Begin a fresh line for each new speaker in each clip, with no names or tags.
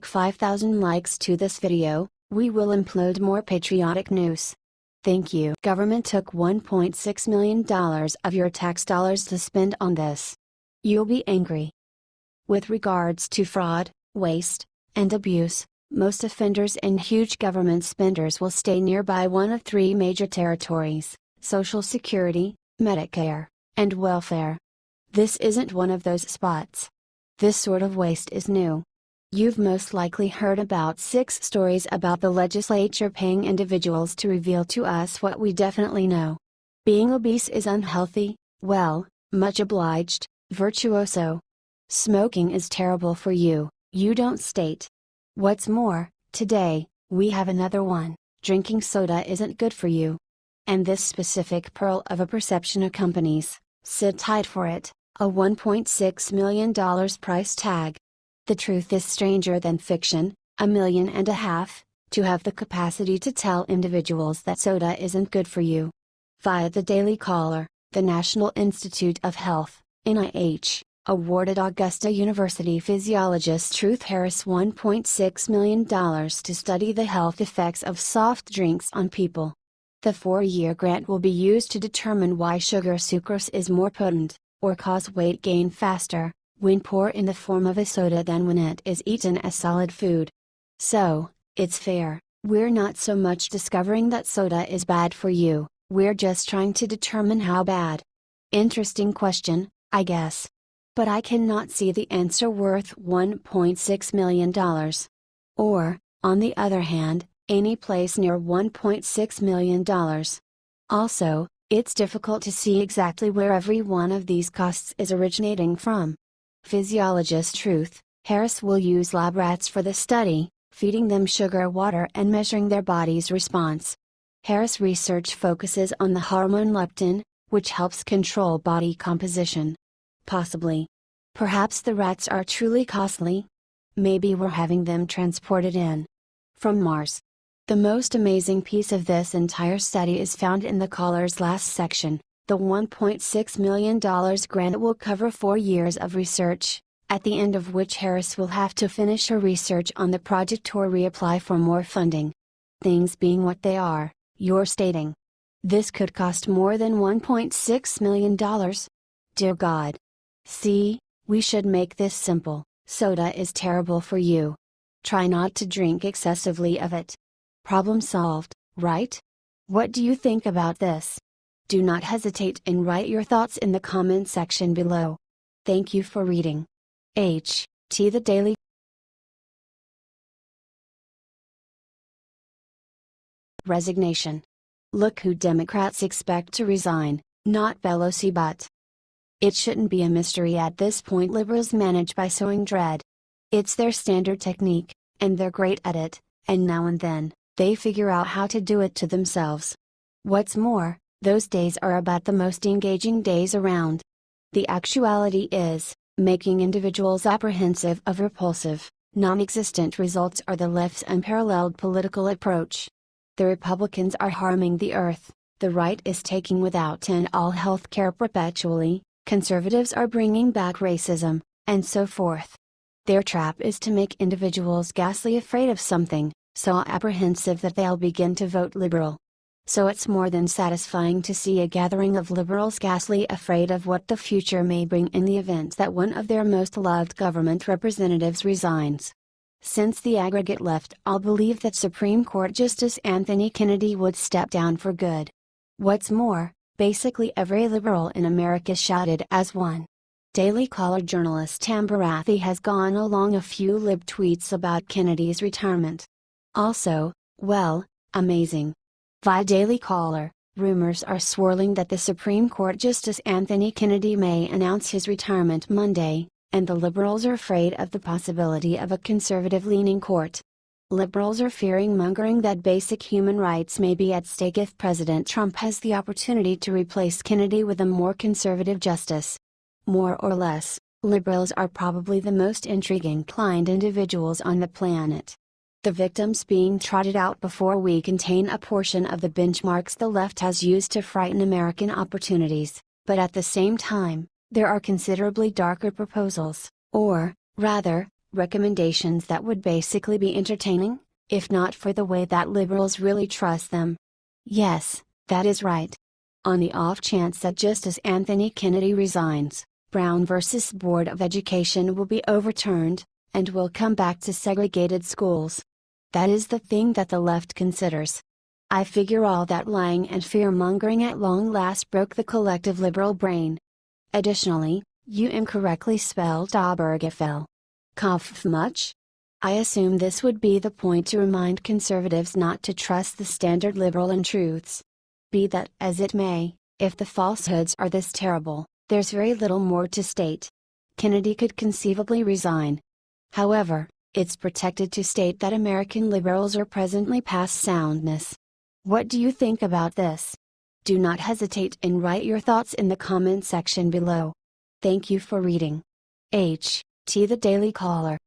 5,000 likes to this video, we will upload more patriotic news. Thank you. Government took $1.6 million of your tax dollars to spend on this. You'll be angry. With regards to fraud, waste, and abuse, most offenders and huge government spenders will stay nearby one of three major territories: Social Security, Medicare, and welfare. This isn't one of those spots. This sort of waste is new. You've most likely heard about 6 stories about the legislature paying individuals to reveal to us what we definitely know. Being obese is unhealthy. Well, much obliged, virtuoso. Smoking is terrible for you, you don't state. What's more, today, we have another one: drinking soda isn't good for you. And this specific pearl of a perception accompanies, sit tight for it, a $1.6 million price tag. The truth is stranger than fiction, $1.5 million, to have the capacity to tell individuals that soda isn't good for you. Via the Daily Caller, the National Institute of Health, NIH, awarded Augusta University physiologist Truth Harris $1.6 million to study the health effects of soft drinks on people. The 4-year grant will be used to determine why sugar sucrose is more potent, or cause weight gain faster, when poured in the form of a soda than when it is eaten as solid food. So, it's fair, we're not so much discovering that soda is bad for you, we're just trying to determine how bad. Interesting question, I guess. But I cannot see the answer worth $1.6 million. Or, on the other hand, any place near $1.6 million. Also, it's difficult to see exactly where every one of these costs is originating from. Physiologist Truth Harris will use lab rats for the study, feeding them sugar water and measuring their body's response. Harris research focuses on the hormone leptin, which helps control body composition. Possibly. Perhaps the rats are truly costly? Maybe we're having them transported in from Mars. The most amazing piece of this entire study is found in the caller's last section. The $1.6 million grant will cover 4 years of research, at the end of which Harris will have to finish her research on the project or reapply for more funding. Things being what they are, you're stating this could cost more than $1.6 million? Dear God. See, we should make this simple: soda is terrible for you. Try not to drink excessively of it. Problem solved, right? What do you think about this? Do not hesitate and write your thoughts in the comment section below. Thank you for reading. H.T. The Daily Resignation. Look who Democrats expect to resign, not Pelosi but. It shouldn't be a mystery at this point. Liberals manage by sowing dread. It's their standard technique, and they're great at it, and now and then, they figure out how to do it to themselves. What's more, those days are about the most engaging days around. The actuality is, making individuals apprehensive of repulsive, non-existent results are the left's unparalleled political approach. The Republicans are harming the earth, the right is taking without end all health care perpetually, conservatives are bringing back racism, and so forth. Their trap is to make individuals ghastly afraid of something, so apprehensive that they'll begin to vote liberal. So it's more than satisfying to see a gathering of liberals ghastly afraid of what the future may bring in the event that one of their most loved government representatives resigns. Since the aggregate left all believe that Supreme Court Justice Anthony Kennedy would step down for good. What's more, basically every liberal in America shouted as one. Daily Caller journalist Tam Barathi has gone along a few lib tweets about Kennedy's retirement. Also, well, amazing. Via Daily Caller, rumors are swirling that the Supreme Court Justice Anthony Kennedy may announce his retirement Monday, and the liberals are afraid of the possibility of a conservative-leaning court. Liberals are fearing mongering that basic human rights may be at stake if President Trump has the opportunity to replace Kennedy with a more conservative justice. More or less, liberals are probably the most intrigue-inclined individuals on the planet. The victims being trotted out before we contain a portion of the benchmarks the left has used to frighten American opportunities, but at the same time, there are considerably darker proposals, or, rather, Recommendations that would basically be entertaining, if not for the way that liberals really trust them. Yes, that is right. On the off chance that Justice Anthony Kennedy resigns, Brown versus Board of Education will be overturned, and will come back to segregated schools. That is the thing that the left considers. I figure all that lying and fear-mongering at long last broke the collective liberal brain. Additionally, you incorrectly spelled Obergefell. Kopf much? I assume this would be the point to remind conservatives not to trust the standard liberal untruths. Be that as it may, if the falsehoods are this terrible, there's very little more to state. Kennedy could conceivably resign. However, it's protected to state that American liberals are presently past soundness. What do you think about this? Do not hesitate and write your thoughts in the comment section below. Thank you for reading. H.T. The Daily Caller.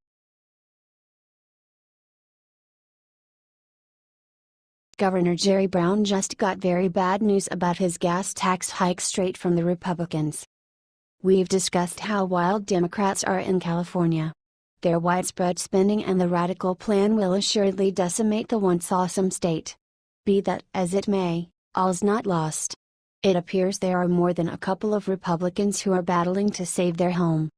Governor Jerry Brown just got very bad news about his gas tax hike straight from the Republicans. We've discussed how wild Democrats are in California. Their widespread spending and the radical plan will assuredly decimate the once awesome state. Be that as it may, all's not lost. It appears there are more than a couple of Republicans who are battling to save their home.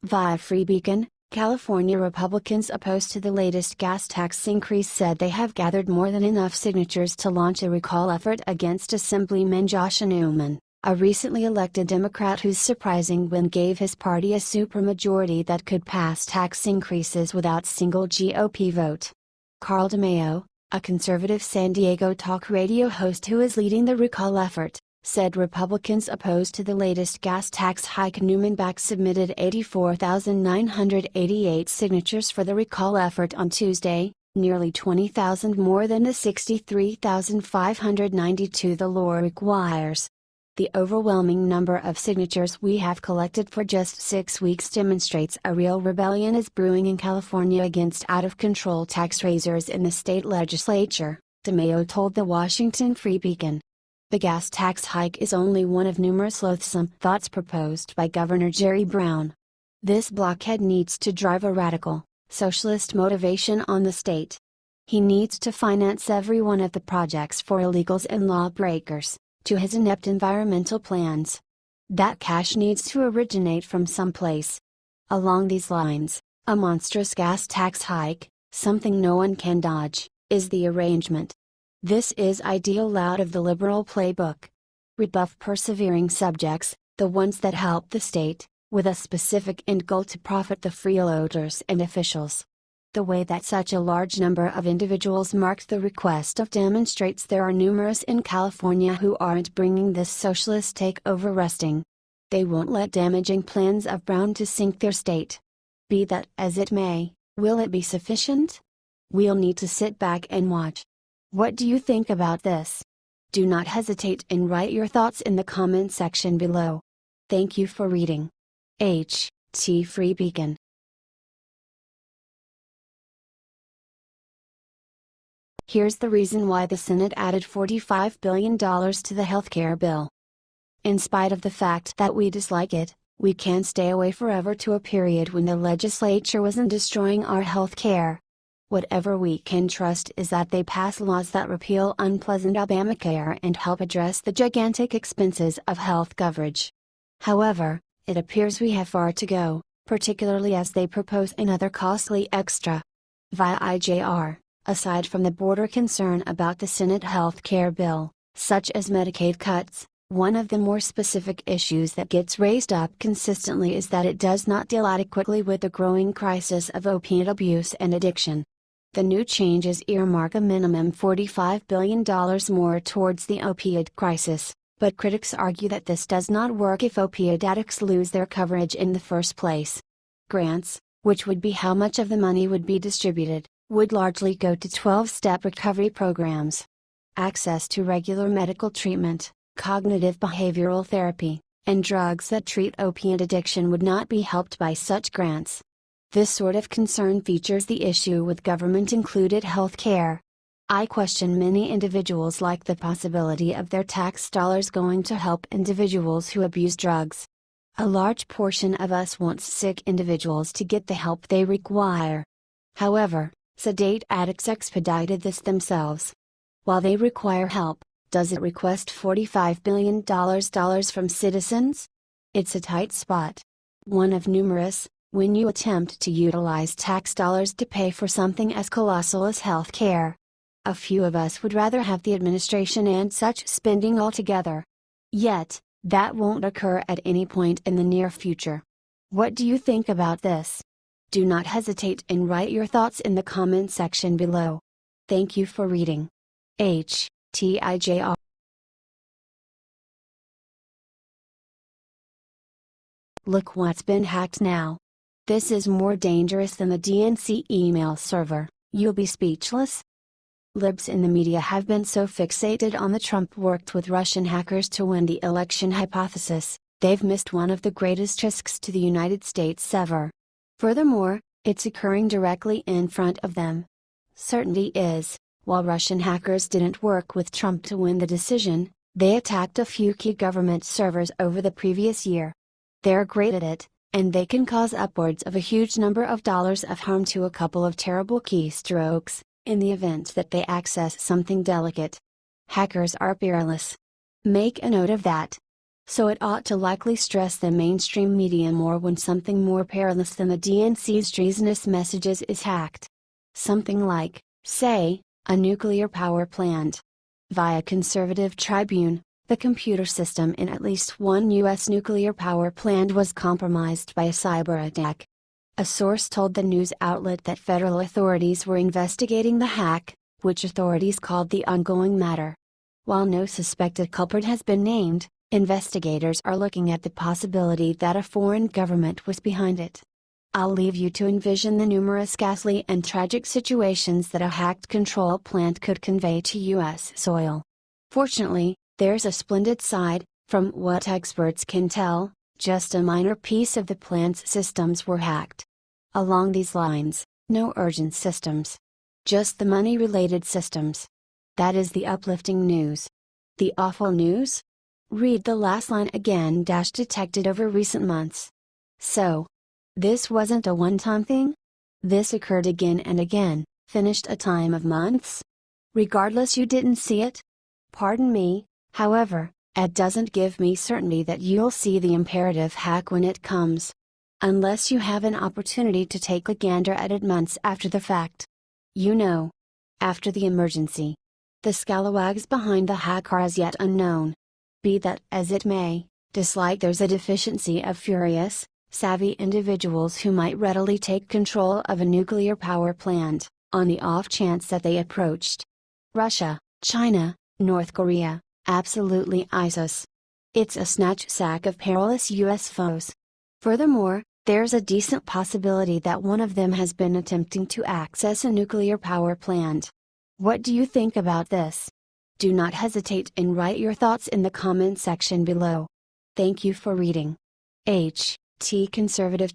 Via Free Beacon, California Republicans opposed to the latest gas tax increase said they have gathered more than enough signatures to launch a recall effort against Assemblyman Josh Newman, a recently elected Democrat whose surprising win gave his party a supermajority that could pass tax increases without single GOP vote. Carl DeMaio, a conservative San Diego talk radio host who is leading the recall effort, said Republicans opposed to the latest gas tax hike. Newman submitted 84,988 signatures for the recall effort on Tuesday, nearly 20,000 more than the 63,592 the law requires. The overwhelming number of signatures we have collected for just 6 weeks demonstrates a real rebellion is brewing in California against out-of-control tax raisers in the state legislature, DeMaio told the Washington Free Beacon. The gas tax hike is only one of numerous loathsome thoughts proposed by Governor Jerry Brown. This blockhead needs to drive a radical, socialist motivation on the state. He needs to finance every one of the projects for illegals and lawbreakers, to his inept environmental plans. That cash needs to originate from someplace. Along these lines, a monstrous gas tax hike, something no one can dodge, is the arrangement. This is ideal out of the liberal playbook. Rebuff persevering subjects, the ones that help the state, with a specific end goal to profit the freeloaders and officials. The way that such a large number of individuals marked the request of demonstrates there are numerous in California who aren't bringing this socialist takeover resting. They won't let damaging plans of Brown to sink their state. Be that as it may, will it be sufficient? We'll need to sit back and watch. What do you think about this? Do not hesitate and write your thoughts in the comment section below. Thank you for reading. H.T. Free Beacon. Here's the reason why the Senate added $45 billion to the healthcare bill. In spite of the fact that we dislike it, we can't stay away forever to a period when the legislature wasn't destroying our healthcare. Whatever we can trust is that they pass laws that repeal unpleasant Obamacare and help address the gigantic expenses of health coverage. However, it appears we have far to go, particularly as they propose another costly extra. Via IJR, aside from the broader concern about the Senate health care bill, such as Medicaid cuts, one of the more specific issues that gets raised up consistently is that it does not deal adequately with the growing crisis of opiate abuse and addiction. The new changes earmark a minimum $45 billion more towards the opioid crisis, but critics argue that this does not work if opioid addicts lose their coverage in the first place. Grants, which would be how much of the money would be distributed, would largely go to 12-step recovery programs. Access to regular medical treatment, cognitive behavioral therapy, and drugs that treat opiate addiction would not be helped by such grants. This sort of concern features the issue with government-included health care. I question many individuals like the possibility of their tax dollars going to help individuals who abuse drugs. A large portion of us wants sick individuals to get the help they require. However, sedate addicts expedited this themselves. While they require help, does it request $45 billion from citizens? It's a tight spot. One of numerous, when you attempt to utilize tax dollars to pay for something as colossal as health care. A few of us would rather have the administration and such spending altogether. Yet, that won't occur at any point in the near future. What do you think about this? Do not hesitate and write your thoughts in the comment section below. Thank you for reading. HTIJR. Look what's been hacked now. This is more dangerous than the DNC email server. You'll be speechless. Libs in the media have been so fixated on the Trump worked with Russian hackers to win the election hypothesis, they've missed one of the greatest risks to the United States ever. Furthermore, it's occurring directly in front of them. Certainty is, while Russian hackers didn't work with Trump to win the decision, they attacked a few key government servers over the previous year. They're great at it, and they can cause upwards of a huge number of dollars of harm to a couple of terrible keystrokes, in the event that they access something delicate. Hackers are perilous. Make a note of that. So it ought to likely stress the mainstream media more when something more perilous than the DNC's treasonous messages is hacked. Something like, say, a nuclear power plant. Via Conservative Tribune, the computer system in at least one U.S. nuclear power plant was compromised by a cyber attack. A source told the news outlet that federal authorities were investigating the hack, which authorities called the ongoing matter. While no suspected culprit has been named, investigators are looking at the possibility that a foreign government was behind it. I'll leave you to envision the numerous ghastly and tragic situations that a hacked control plant could convey to U.S. soil. Fortunately, there's a splendid side. From what experts can tell, just a minor piece of the plant's systems were hacked. Along these lines, no urgent systems. Just the money-related systems. That is the uplifting news. The awful news? Read the last line again. Detected over recent months. So, this wasn't a one-time thing? This occurred again and again, finished a time of months? Regardless, you didn't see it? Pardon me, however, it doesn't give me certainty that you'll see the imperative hack when it comes. Unless you have an opportunity to take a gander at it months after the fact. You know. After the emergency. The scalawags behind the hack are as yet unknown. Be that as it may, dislike there's a deficiency of furious, savvy individuals who might readily take control of a nuclear power plant, on the off chance that they approached Russia, China, North Korea, absolutely ISIS. It's a snatch sack of perilous U.S. foes. Furthermore, there's a decent possibility that one of them has been attempting to access a nuclear power plant. What do you think about this? Do not hesitate and write your thoughts in the comment section below. Thank you for reading. Conservative